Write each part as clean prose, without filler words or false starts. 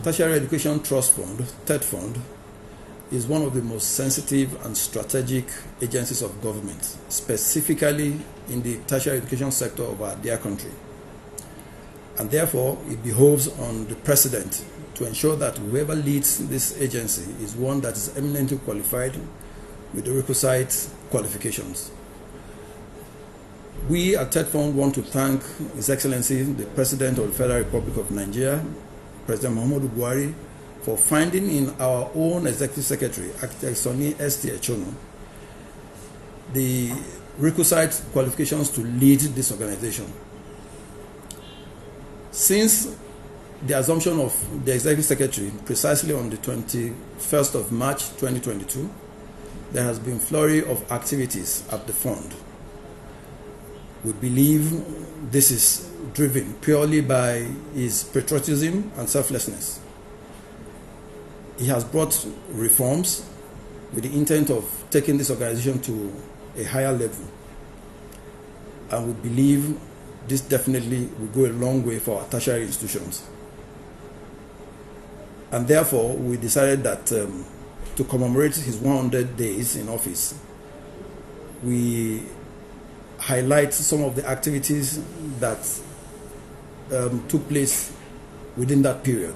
Tertiary Education Trust Fund, Tetfund, is one of the most sensitive and strategic agencies of government, specifically in the tertiary education sector of our dear country. And therefore, it behoves on the President to ensure that whoever leads this agency is one that is eminently qualified with the requisite qualifications. We at Tetfund want to thank His Excellency, the President of the Federal Republic of Nigeria, President Muhammadu Buhari, for finding in our own Executive Secretary, Architect Sonny S.T. Echono, the requisite qualifications to lead this organization. Since the assumption of the Executive Secretary, precisely on the 21st of March 2022, there has been a flurry of activities at the fund. We believe this is driven purely by his patriotism and selflessness. He has brought reforms with the intent of taking this organization to a higher level. And we believe this definitely will go a long way for our tertiary institutions. And therefore, we decided that to commemorate his 100 days in office, we highlight some of the activities that took place within that period.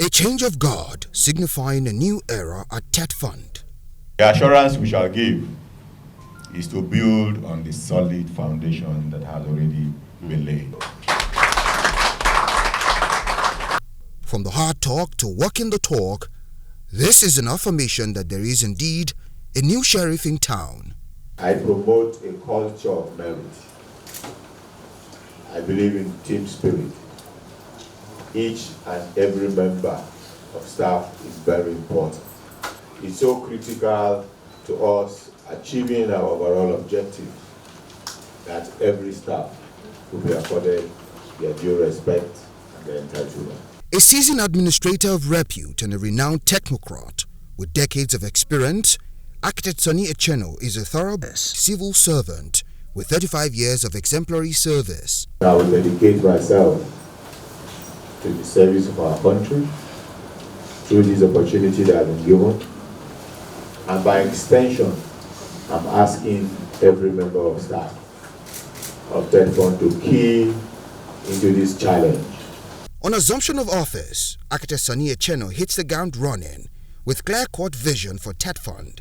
A change of guard signifying a new era at Tetfund. The assurance we shall give is to build on the solid foundation that has already been laid. From the hard talk to walking the talk, this is an affirmation that there is indeed a new sheriff in town. I promote a culture of merit. I believe in team spirit. Each and every member of staff is very important. It's so critical to us achieving our overall objective that every staff will be accorded their due respect and their entitlement. A seasoned administrator of repute and a renowned technocrat with decades of experience, Architect Sonny Echono is a thorough civil servant with 35 years of exemplary service. I will dedicate myself to the service of our country through this opportunity that I've been given, and by extension, I'm asking every member of staff of Tetfund to key into this challenge. On assumption of office, Architect Sonny Echono hits the ground running with clear-cut vision for Tetfund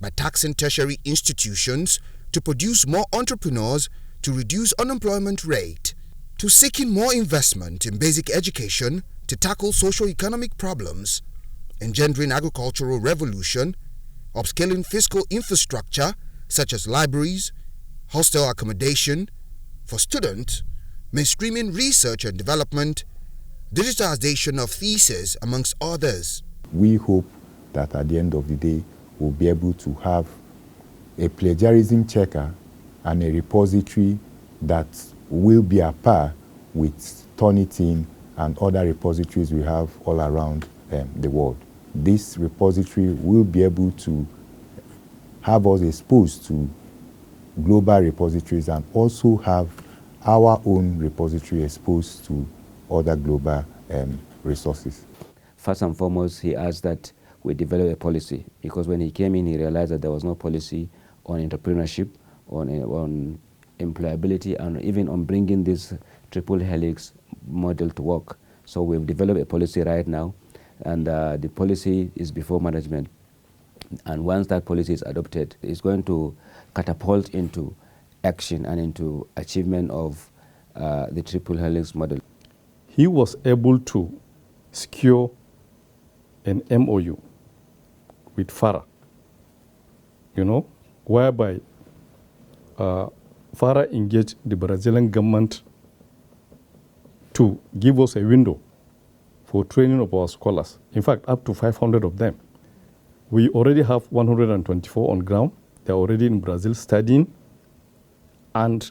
by taxing tertiary institutions to produce more entrepreneurs to reduce unemployment rate, to seeking more investment in basic education to tackle socio-economic problems, engendering agricultural revolution, upscaling fiscal infrastructure such as libraries, hostel accommodation for students, mainstreaming research and development, digitalization of theses, amongst others. We hope that at the end of the day, we'll be able to have a plagiarism checker and a repository that will be a par with Turnitin and other repositories we have all around the world. This repository will be able to have us exposed to global repositories and also have our own repository exposed to other global resources. First and foremost, he asked that we develop a policy, because when he came in, he realized that there was no policy on entrepreneurship, on employability, and even on bringing this triple helix model to work. So we've developed a policy right now, and the policy is before management. And once that policy is adopted, it's going to catapult into action and into achievement of the triple helix model. He was able to secure an MOU with FARA, whereby FARA engaged the Brazilian government to give us a window for training of our scholars. In fact, up to 500 of them. We already have 124 on ground. They're already in Brazil studying. And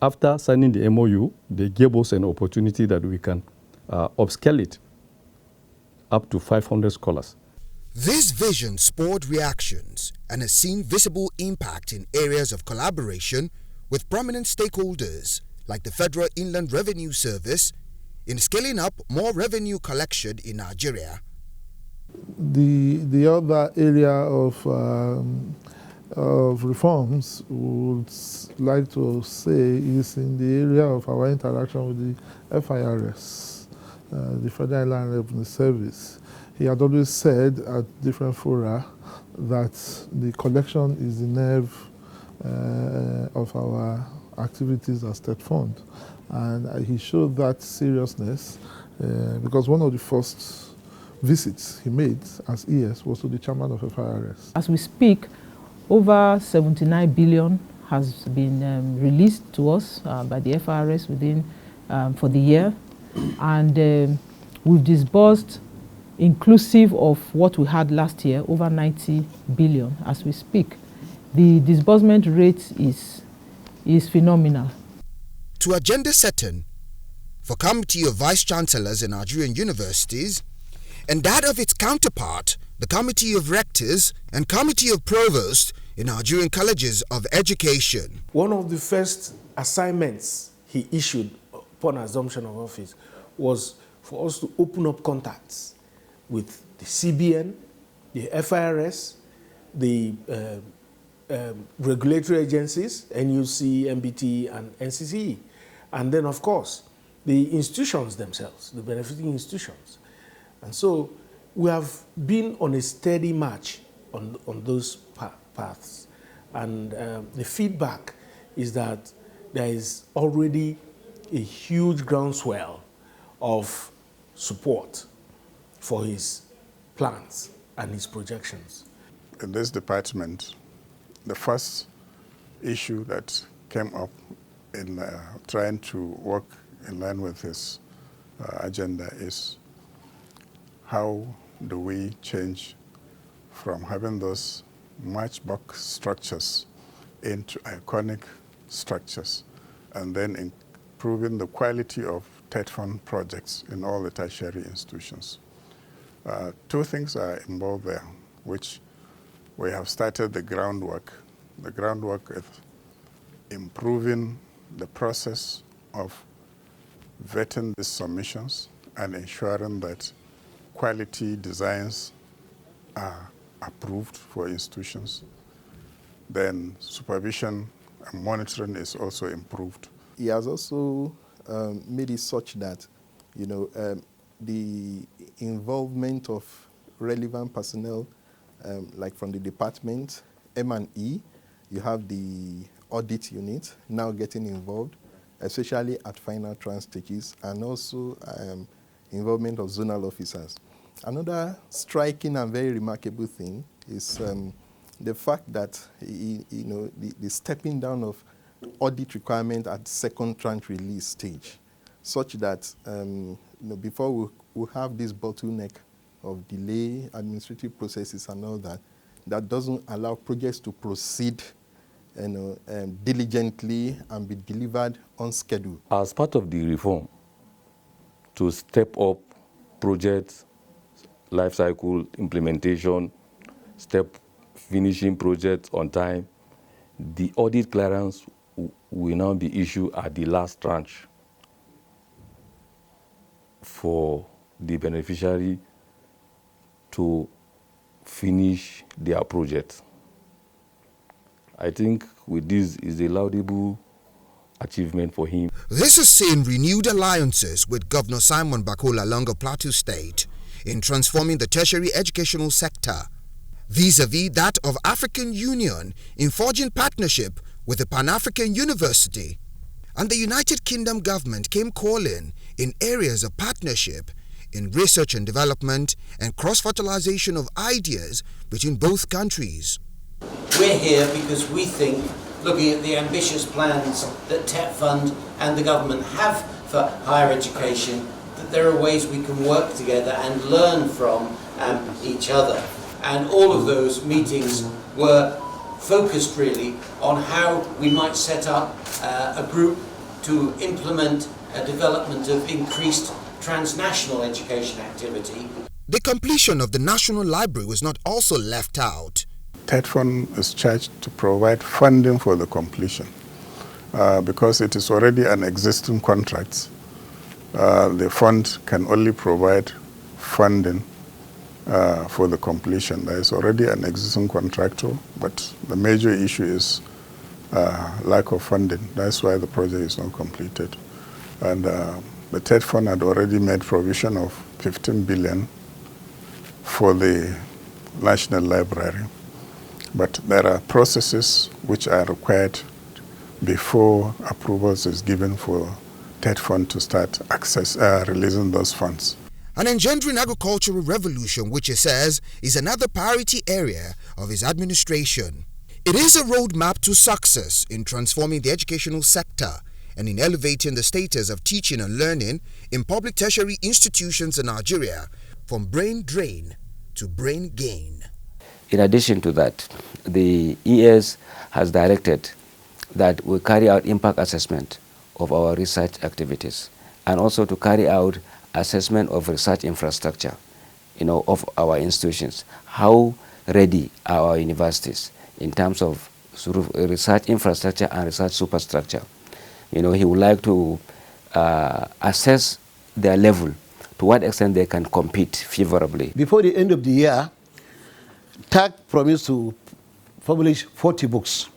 after signing the MOU, they gave us an opportunity that we can upscale it up to 500 scholars. This vision spurred reactions and has seen visible impact in areas of collaboration with prominent stakeholders like the Federal Inland Revenue Service in scaling up more revenue collection in Nigeria. The other area of reforms would like to say is in the area of our interaction with the FIRS, the Federal Inland Revenue Service. He had always said at different fora that the collection is the nerve of our activities as Tetfund. And he showed that seriousness because one of the first visits he made as ES was to the chairman of FIRS. As we speak, over 79 billion has been released to us by the FIRS for the year, and we've disbursed, inclusive of what we had last year, over 90 billion as we speak. The disbursement rate is phenomenal. To agenda setting for Committee of Vice Chancellors in Nigerian universities and that of its counterpart, the Committee of Rectors and Committee of Provosts in Nigerian Colleges of Education. One of the first assignments he issued upon assumption of office was for us to open up contacts with the CBN, the FIRS, the regulatory agencies, NUC, MBT, and NCCE. And then, of course, the institutions themselves, the benefiting institutions. And so we have been on a steady march on those paths. And the feedback is that there is already a huge groundswell of support for his plans and his projections. In this department, the first issue that came up in trying to work in line with his agenda is how do we change from having those matchbox structures into iconic structures, and then improving the quality of Tetfund projects in all the tertiary institutions. Two things are involved there, which we have started the groundwork. The groundwork is improving the process of vetting these submissions and ensuring that quality designs are approved for institutions. Then supervision and monitoring is also improved. He has also made it such that, the involvement of relevant personnel, like from the department, M&E, you have the audit unit now getting involved, especially at final trans stages, and also involvement of zonal officers. Another striking and very remarkable thing is the fact that the stepping down of audit requirement at second tranche release stage, such that before we have this bottleneck of delay, administrative processes and all that, that doesn't allow projects to proceed diligently and be delivered on schedule. As part of the reform, to step up project life cycle implementation, finishing projects on time, the audit clearance will now be issued at the last tranche for the beneficiary to finish their project. I think with this is a laudable achievement for him. This has seen renewed alliances with Governor Simon Bakola along Plateau State in transforming the tertiary educational sector. vis-a-vis that of African Union in forging partnership with the Pan-African University. And the United Kingdom government came calling in areas of partnership in research and development and cross-fertilization of ideas between both countries. We're here because we think, looking at the ambitious plans that Tetfund and the government have for higher education, that there are ways we can work together and learn from each other. And all of those meetings were focused really on how we might set up a group to implement a development of increased transnational education activity. The completion of the National Library was not also left out. Tetfund is charged to provide funding for the completion because it is already an existing contract. The fund can only provide funding for the completion. There is already an existing contractor, but the major issue is lack of funding. That's why the project is not completed. And the Tetfund had already made provision of 15 billion for the National Library. But there are processes which are required before approvals is given for Tetfund to start releasing those funds. An engendering agricultural revolution, which he says is another priority area of his administration. It is a roadmap to success in transforming the educational sector and in elevating the status of teaching and learning in public tertiary institutions in Nigeria from brain drain to brain gain. In addition to that, the ES has directed that we carry out impact assessment of our research activities and also to carry out assessment of research infrastructure, of our institutions. How ready are our universities in terms of sort of research infrastructure and research superstructure? He would like to assess their level, to what extent they can compete favorably. Before the end of the year, TAC promised to publish 40 books.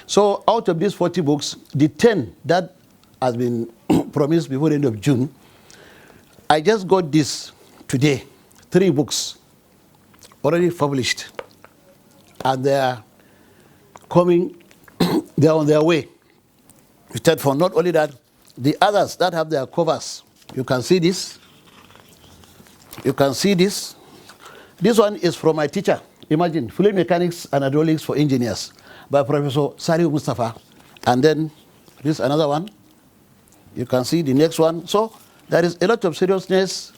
So out of these 40 books, the 10 that has been promised before the end of June, I just got this today, 3 books already published. And they are coming, they are on their way. For not only that, the others that have their covers, you can see this. You can see this. This one is from my teacher. Imagine, Fluid Mechanics and Hydraulics for Engineers by Professor Sariu Mustafa. And then this another one. You can see the next one. So there is a lot of seriousness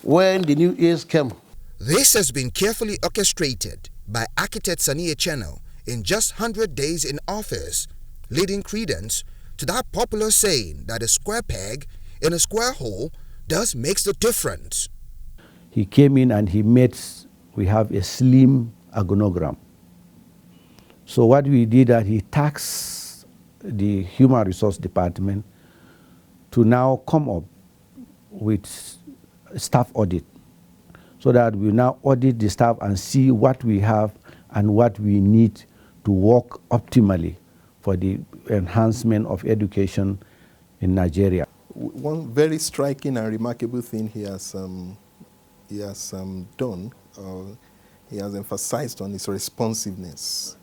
when the new years came. This has been carefully orchestrated by architect Sani Echeno in just 100 days in office, leading credence to that popular saying that a square peg in a square hole does makes the difference. He came in and we have a slim organogram. So what we did that he tasked the Human Resource Department to now come up with staff audit so that we now audit the staff and see what we have and what we need to work optimally for the enhancement of education in Nigeria. One very striking and remarkable thing he has done, he has emphasized on his responsiveness.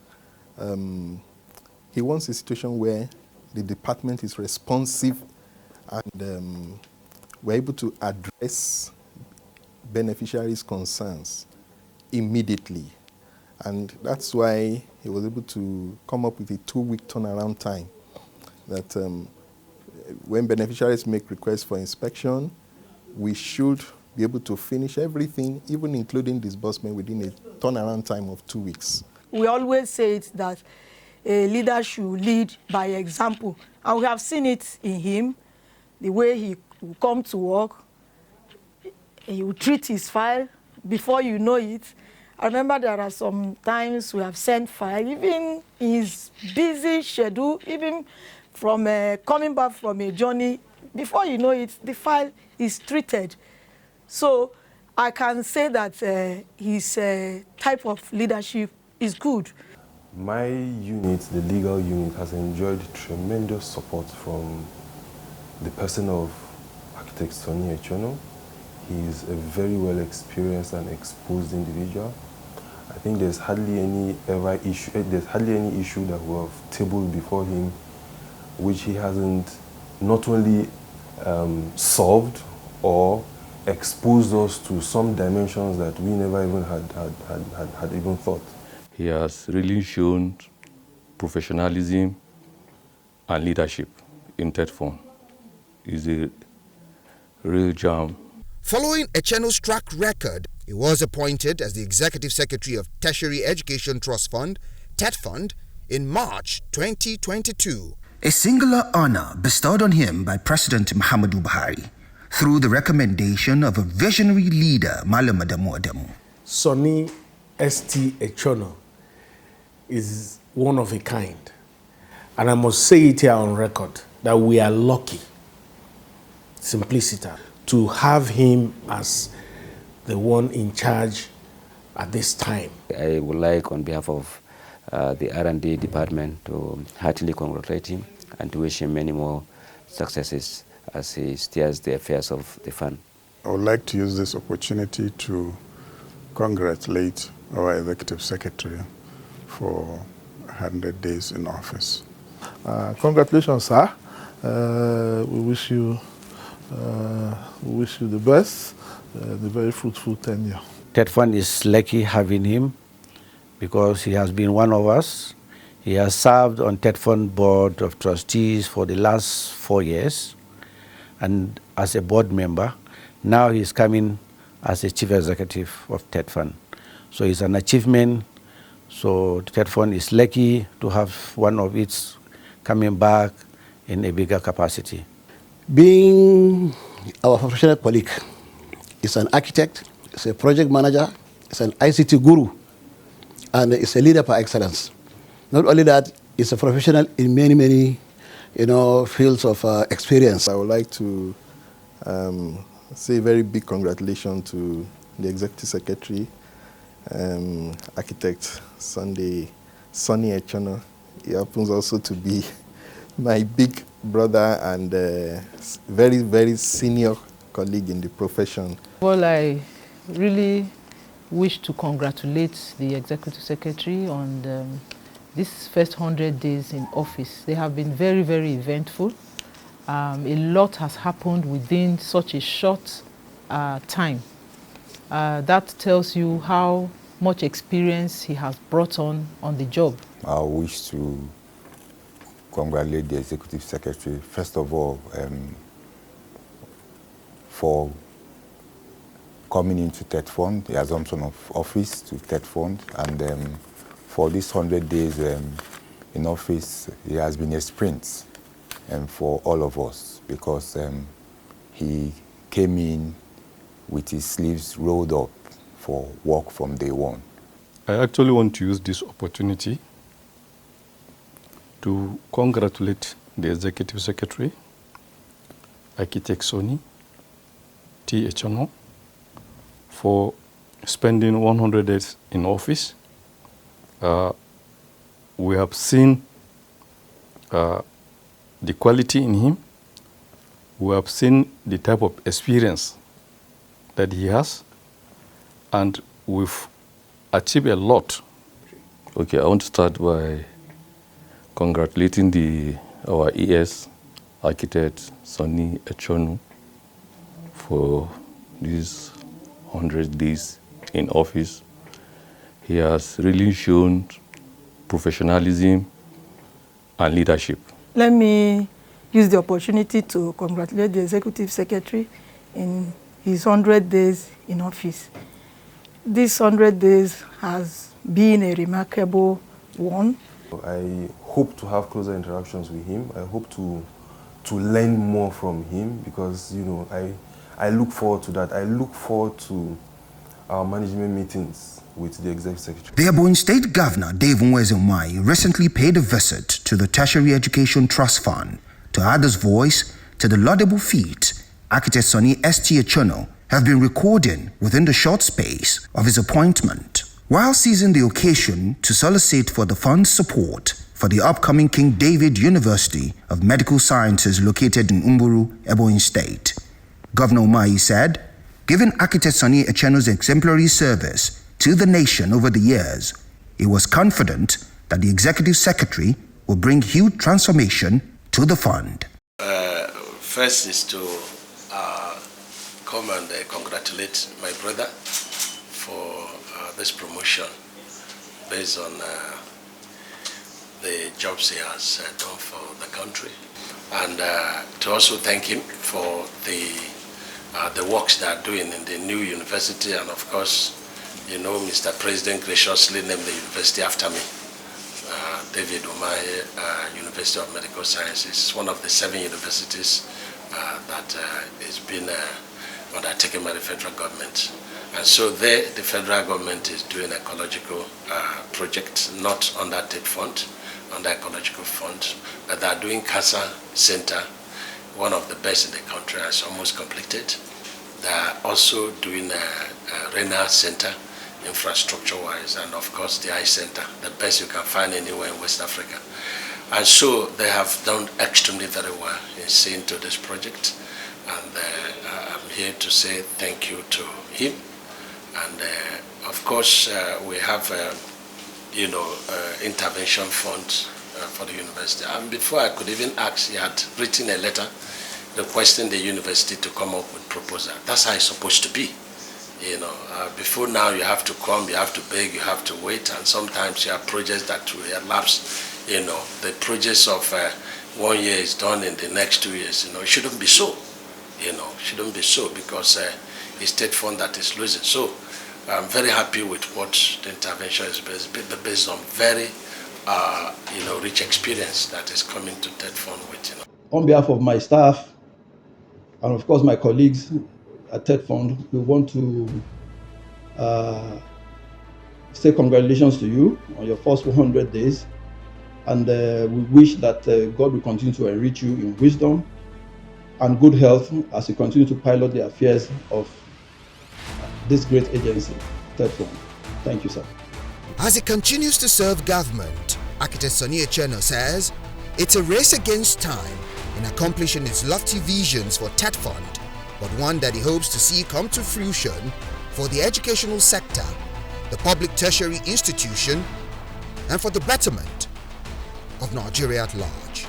He wants a situation where the department is responsive and we're able to address beneficiaries' concerns immediately. And that's why he was able to come up with a 2-week turnaround time that when beneficiaries make requests for inspection, we should be able to finish everything, even including disbursement, within a turnaround time of 2 weeks. We always say it that a leader should lead by example. And we have seen it in him, the way he will come to work, he will treat his file before you know it. I remember there are some times we have sent file, even in his busy schedule, even from coming back from a journey, before you know it, the file is treated. So I can say that his type of leadership is good. My unit, the legal unit, has enjoyed tremendous support from the person of architect Sani Echeno. He is a very well experienced and exposed individual. I think there's hardly any issue that we have tabled before him which he hasn't not only solved or exposed us to some dimensions that we never even had even thought. He has really shown professionalism and leadership in Tetfund. He's a real gem. Following Echeno's track record, he was appointed as the Executive Secretary of Tertiary Education Trust Fund, Tetfund, in March 2022. A singular honor bestowed on him by President Muhammadu Buhari through the recommendation of a visionary leader, Malam Adamu Adamu. Sonny St. Echeno is one of a kind. And I must say it here on record that we are lucky, simplicity, to have him as the one in charge at this time. I would like, on behalf of the R&D department, to heartily congratulate him and to wish him many more successes as he steers the affairs of the fund. I would like to use this opportunity to congratulate our Executive Secretary for 100 days in office. Congratulations, sir. We wish you the best, the very fruitful tenure. Tetfund is lucky having him because he has been one of us. He has served on Tetfund Board of Trustees for the last 4 years and as a board member. Now he's coming as a Chief Executive of Tetfund. So it's an achievement. So Tetfund is lucky to have one of its coming back in a bigger capacity. Being our professional colleague, is an architect, is a project manager, is an ICT guru, and is a leader par excellence. Not only that, is a professional in many fields of experience. I would like to say a very big congratulations to the Executive Secretary, Architect Sonny Echeno. He happens also to be my big brother and very, very senior colleague in the profession. Well, I really wish to congratulate the Executive Secretary on these first 100 days in office. They have been very, very eventful. A lot has happened within such a short time. That tells you how much experience he has brought on the job. I wish to congratulate the Executive Secretary, first of all, for coming into Tetfund, the assumption of office to Tetfund, and for these 100 days in office, it has been a sprint for all of us because he came in with his sleeves rolled up for work from day one. I actually want to use this opportunity to congratulate the Executive Secretary, Architect Sonny T. Echeno, for spending 100 days in office. We have seen the quality in him. We have seen the type of experience that he has, and we've achieved a lot. Okay, I want to start by congratulating our ES, Architect Sonny Echeno, for these 100 days in office. He has really shown professionalism and leadership. Let me use the opportunity to congratulate the Executive Secretary in his 100 days in office. This 100 days has been a remarkable one. I hope to have closer interactions with him. I hope to learn more from him because, I look forward to that. I look forward to our management meetings with the Executive Secretary. The Ebonyi State Governor, Dave Nweze recently paid a visit to the Tertiary Education Trust Fund to add his voice to the laudable feat Architect Sonny St. Echeno have been recording within the short space of his appointment, while seizing the occasion to solicit for the fund's support for the upcoming King David University of Medical Sciences located in Umburu, Ebonyi State. Governor Umahi said, given Architect Sonny Echeno's exemplary service to the nation over the years, he was confident that the Executive Secretary will bring huge transformation to the fund. First is to come and congratulate my brother for this promotion based on the jobs he has done for the country, and to also thank him for the works they are doing in the new university. And of course, you know, Mr. President graciously named the university after me. David Umahi University of Medical Sciences is one of the 7 universities that is being undertaken by the federal government. And so there, the federal government is doing an ecological project, not under Tetfund, under ecological fund. But they are doing cancer center, one of the best in the country, and it's almost completed. They are also doing a renal center, infrastructure-wise, and of course the eye center, the best you can find anywhere in West Africa. And so they have done extremely very well in seeing to this project. And I'm here to say thank you to him. And of course, we have, intervention funds for the university. And before I could even ask, he had written a letter requesting the university to come up with proposal. That's how it's supposed to be. You know, before now you have to come, you have to beg, you have to wait, and sometimes you have projects that will elapse. You know, the projects of 1 year is done in the next 2 years. You know, it shouldn't be so. You know, it shouldn't be so, because it's Tetfund that is losing. So I'm very happy with what the intervention is based on very, rich experience that is coming to Tetfund with. You know. On behalf of my staff and of course my colleagues at Tetfund, we want to say congratulations to you on your first 100 days, and we wish that God will continue to enrich you in wisdom and good health as you continue to pilot the affairs of this great agency, Tetfund. Thank you, sir. As he continues to serve government, Architect Sonny Echeno says it's a race against time in accomplishing his lofty visions for Tetfund, but one that he hopes to see come to fruition for the educational sector, the public tertiary institution, and for the betterment of Nigeria at large.